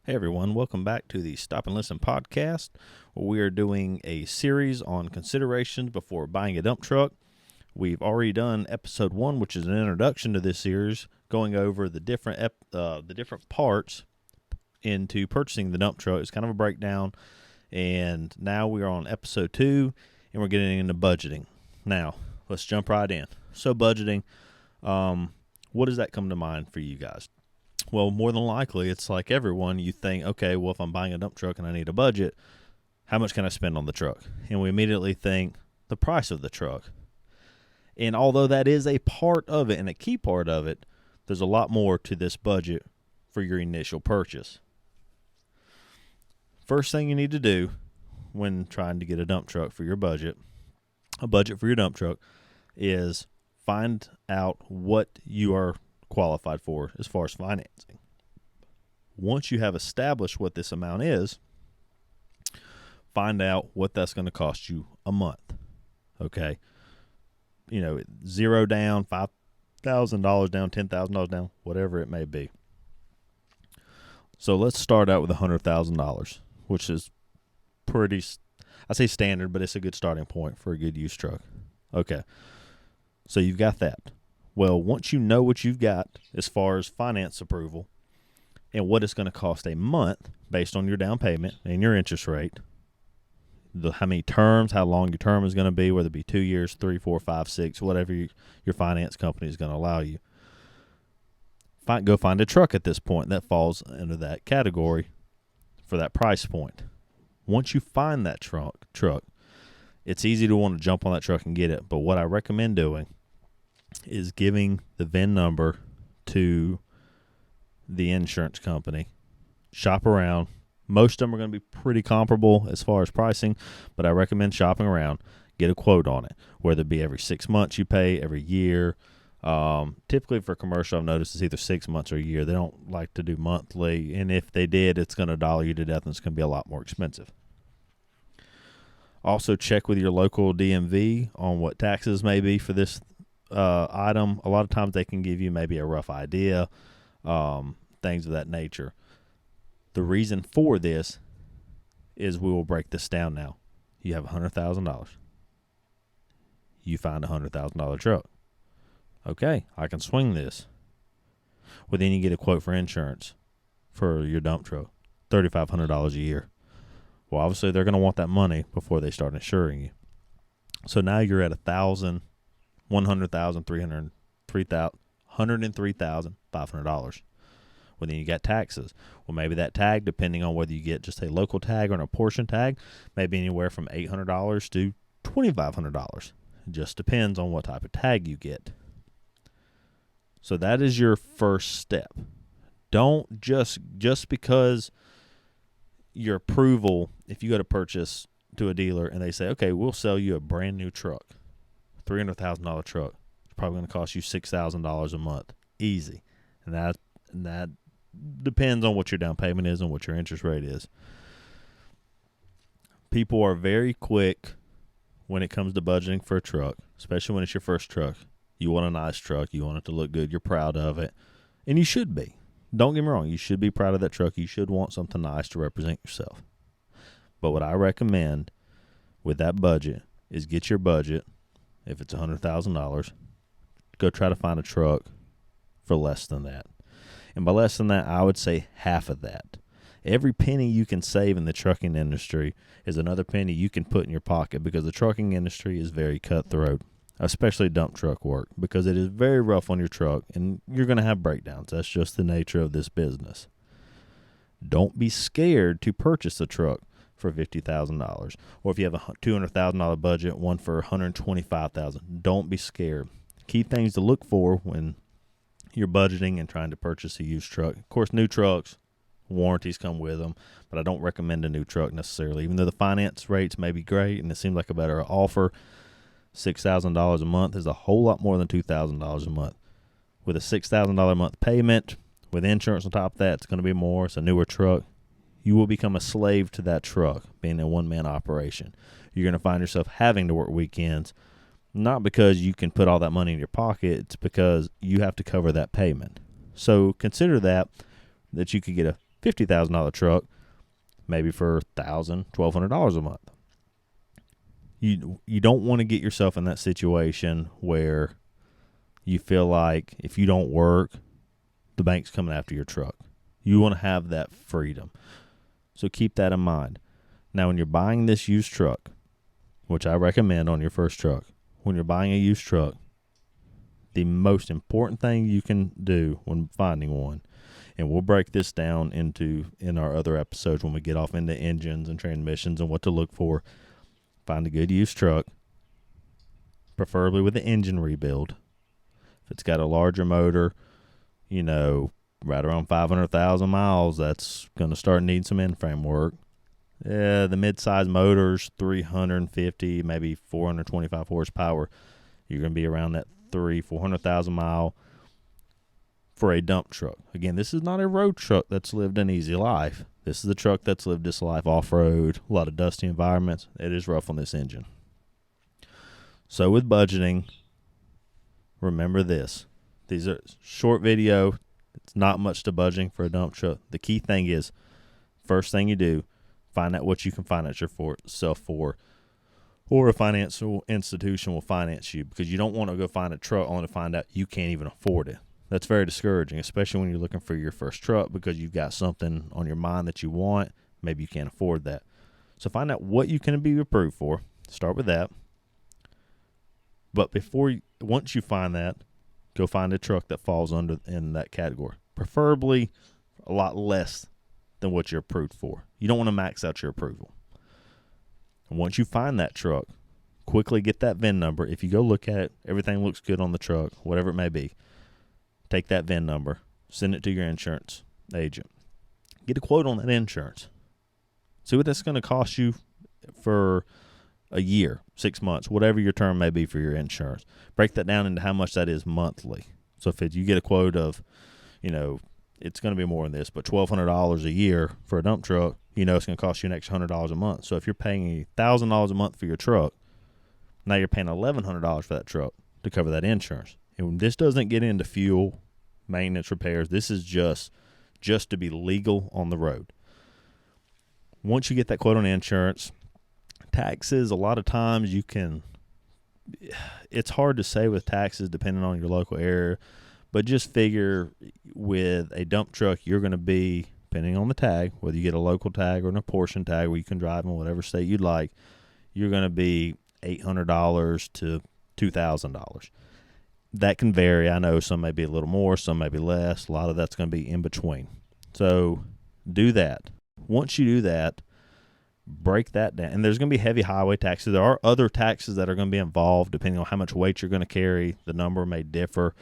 Hey everyone, welcome back to the Stop and Listen podcast, where we are doing a series on considerations before buying a dump truck. We've already done episode 1, which is an introduction to this series, going over the different parts into purchasing the dump truck. It's kind of a breakdown, and now we are on episode 2, and we're getting into budgeting. Now, let's jump right in. So budgeting, what does that come to mind for you guys? Well, more than likely, it's like everyone, you think, okay, well, if I'm buying a dump truck and I need a budget, how much can I spend on the truck? And we immediately think the price of the truck. And although that is a part of it and a key part of it, there's a lot more to this budget for your initial purchase. First thing you need to do when trying to get a dump truck for your budget, a budget for your dump truck, is find out what you are qualified for as far as financing. Once you have established what this amount is, find out what that's going to cost you a month. Okay. $0 down, $5,000 down, $10,000 down, whatever it may be. So let's start out with $100,000, which is pretty, I say standard, but it's a good starting point for a good used truck. Okay. So you've got that. Well, once you know what you've got as far as finance approval and what it's going to cost a month based on your down payment and your interest rate, how many terms, how long your term is going to be, whether it be 2 years, 3, 4, 5, 6, whatever your finance company is going to allow you, go find a truck at this point that falls into that category for that price point. Once you find that truck, it's easy to want to jump on that truck and get it, but what I recommend doing is giving the VIN number to the insurance company. Shop around. Most of them are going to be pretty comparable as far as pricing, but I recommend shopping around. Get a quote on it, whether it be every 6 months you pay, every year. Typically for commercial, I've noticed it's either 6 months or a year. They don't like to do monthly, and if they did, it's going to dollar you to death, and it's going to be a lot more expensive. Also, check with your local DMV on what taxes may be for this item. A lot of times they can give you maybe a rough idea, things of that nature. The reason for this is we will break this down now. You have $100,000. You find a $100,000 truck. Okay, I can swing this. Well, then you get a quote for insurance for your dump truck, $3,500 a year. Well, obviously they're going to want that money before they start insuring you. So now you're at $103,500. Well, then you got taxes. Well, maybe that tag, depending on whether you get just a local tag or an apportioned tag, may be anywhere from $800 to $2,500. It just depends on what type of tag you get. So that is your first step. Don't just because your approval, if you go to purchase to a dealer and they say, okay, we'll sell you a brand new truck, $300,000 truck. It's probably going to cost you $6,000 a month. Easy. And that depends on what your down payment is and what your interest rate is. People are very quick when it comes to budgeting for a truck, especially when it's your first truck. You want a nice truck. You want it to look good. You're proud of it. And you should be. Don't get me wrong. You should be proud of that truck. You should want something nice to represent yourself. But what I recommend with that budget is get your budget. If it's $100,000, go try to find a truck for less than that. And by less than that, I would say half of that. Every penny you can save in the trucking industry is another penny you can put in your pocket, because the trucking industry is very cutthroat, especially dump truck work, because it is very rough on your truck, and you're going to have breakdowns. That's just the nature of this business. Don't be scared to purchase a truck for $50,000, or if you have a $200,000 budget, one for $125,000. Don't be scared. Key things to look for when you're budgeting and trying to purchase a used truck. Of course, new trucks, warranties come with them, but I don't recommend a new truck necessarily. Even though the finance rates may be great and it seems like a better offer, $6,000 a month is a whole lot more than $2,000 a month. With a $6,000 a month payment, with insurance on top of that, it's going to be more. It's a newer truck. You will become a slave to that truck, being a one-man operation. You're going to find yourself having to work weekends, not because you can put all that money in your pocket. It's because you have to cover that payment. So consider that you could get a $50,000 truck, maybe for $1,000, $1,200 a month. You don't want to get yourself in that situation where you feel like if you don't work, the bank's coming after your truck. You want to have that freedom. So keep that in mind. Now, when you're buying this used truck, which I recommend on your first truck, when you're buying a used truck, the most important thing you can do when finding one, and we'll break this down in our other episodes when we get off into engines and transmissions and what to look for. Find a good used truck, preferably with an engine rebuild. If it's got a larger motor, right around 500,000 miles, that's going to start needing some end-frame work. The mid-size motors, 350, maybe 425 horsepower, you're going to be around that 400,000 mile for a dump truck. Again, this is not a road truck that's lived an easy life. This is a truck that's lived this life off-road, a lot of dusty environments. It is rough on this engine. So with budgeting, remember this. These are short video. It's not much to budgeting for a dump truck. The key thing is, first thing you do, find out what you can finance yourself for, or a financial institution will finance you, because you don't want to go find a truck only to find out you can't even afford it. That's very discouraging, especially when you're looking for your first truck because you've got something on your mind that you want. Maybe you can't afford that. So find out what you can be approved for. Start with that. But once you find that, go find a truck that falls in that category. Preferably a lot less than what you're approved for. You don't want to max out your approval. And once you find that truck, quickly get that VIN number. If you go look at it, everything looks good on the truck, whatever it may be. Take that VIN number, send it to your insurance agent. Get a quote on that insurance. See what that's going to cost you for a year, 6 months, whatever your term may be for your insurance. Break that down into how much that is monthly. So if you get a quote of, it's going to be more than this, but $1,200 a year for a dump truck, it's going to cost you an extra $100 a month. So if you're paying $1,000 a month for your truck, now you're paying $1,100 for that truck to cover that insurance. And this doesn't get into fuel, maintenance, repairs. This is just to be legal on the road. Once you get that quote on insurance, taxes, a lot of times it's hard to say with taxes depending on your local area, but just figure with a dump truck, you're going to be, depending on the tag, whether you get a local tag or an apportion tag where you can drive in whatever state you'd like, you're going to be $800 to $2,000. That can vary. I know some may be a little more, some may be less. A lot of that's going to be in between. So do that. Once you do that, break that down. And there's going to be heavy highway taxes. There are other taxes that are going to be involved depending on how much weight you're going to carry. The number may differ.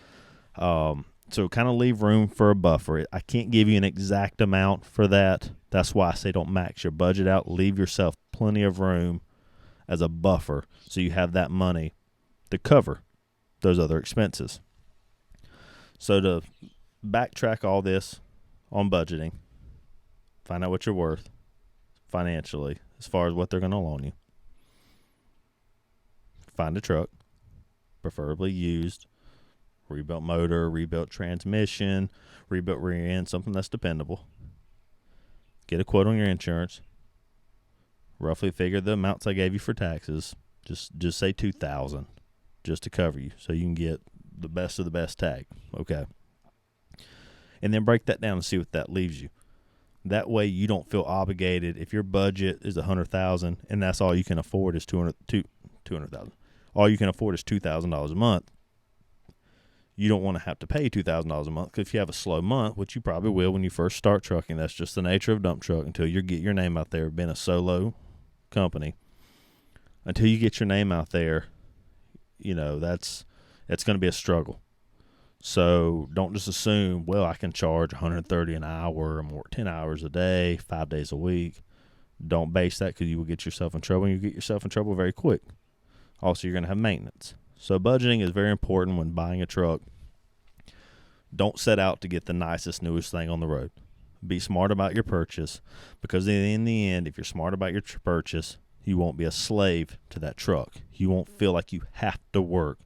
So kind of leave room for a buffer. I can't give you an exact amount for that. That's why I say don't max your budget out. Leave yourself plenty of room as a buffer so you have that money to cover those other expenses. So to backtrack all this on budgeting, find out what you're worth financially as far as what they're going to loan you. Find a truck, preferably used, rebuilt motor, rebuilt transmission, rebuilt rear end, something that's dependable. Get a quote on your insurance. Roughly figure the amounts I gave you for taxes. Just say $2,000 just to cover you so you can get the best of the best tag. Okay. And then break that down and see what that leaves you. That way you don't feel obligated. If your budget is $100,000 and that's all you can afford is $200,000. All you can afford is $2,000 a month. You don't want to have to pay $2,000 a month, because if you have a slow month, which you probably will when you first start trucking, that's just the nature of dump truck until you get your name out there, being a solo company. Until you get your name out there, that's going to be a struggle. So don't just assume, well, I can charge $130 an hour or more, 10 hours a day, 5 days a week. Don't base that, because you will get yourself in trouble, and you get yourself in trouble very quick. Also, you're going to have maintenance. So budgeting is very important when buying a truck. Don't set out to get the nicest, newest thing on the road. Be smart about your purchase, because in the end, if you're smart about your purchase, you won't be a slave to that truck. You won't feel like you have to work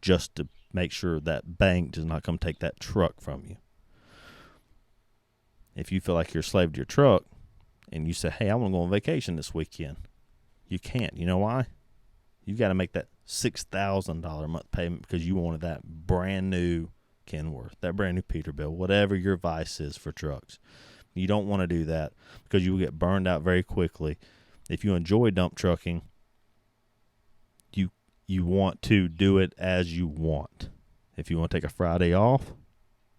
just to make sure that bank does not come take that truck from you. If you feel like you're a slave to your truck and you say, hey, I want to go on vacation this weekend, you can't. You know why? You got to make that $6,000 a month payment because you wanted that brand new Kenworth, that brand new Peterbilt, whatever your vice is for trucks. You don't want to do that because you will get burned out very quickly. If you enjoy dump trucking, you want to do it as you want. If you want to take a Friday off,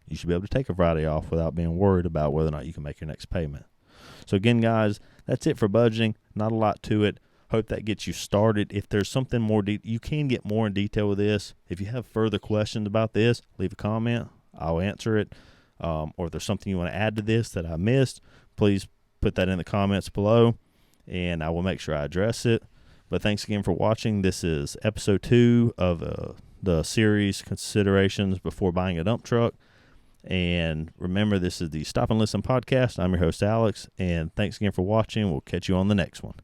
you should be able to take a Friday off without being worried about whether or not you can make your next payment. So again, guys, that's it for budgeting. Not a lot to it. Hope that gets you started. If there's something more, you can get more in detail with this. If you have further questions about this, leave a comment. I'll answer it. Or if there's something you want to add to this that I missed, please put that in the comments below, and I will make sure I address it. But thanks again for watching. This is episode 2 of the series Considerations Before Buying a Dump Truck. And remember, this is the Stop and Listen podcast. I'm your host, Alex, and thanks again for watching. We'll catch you on the next one.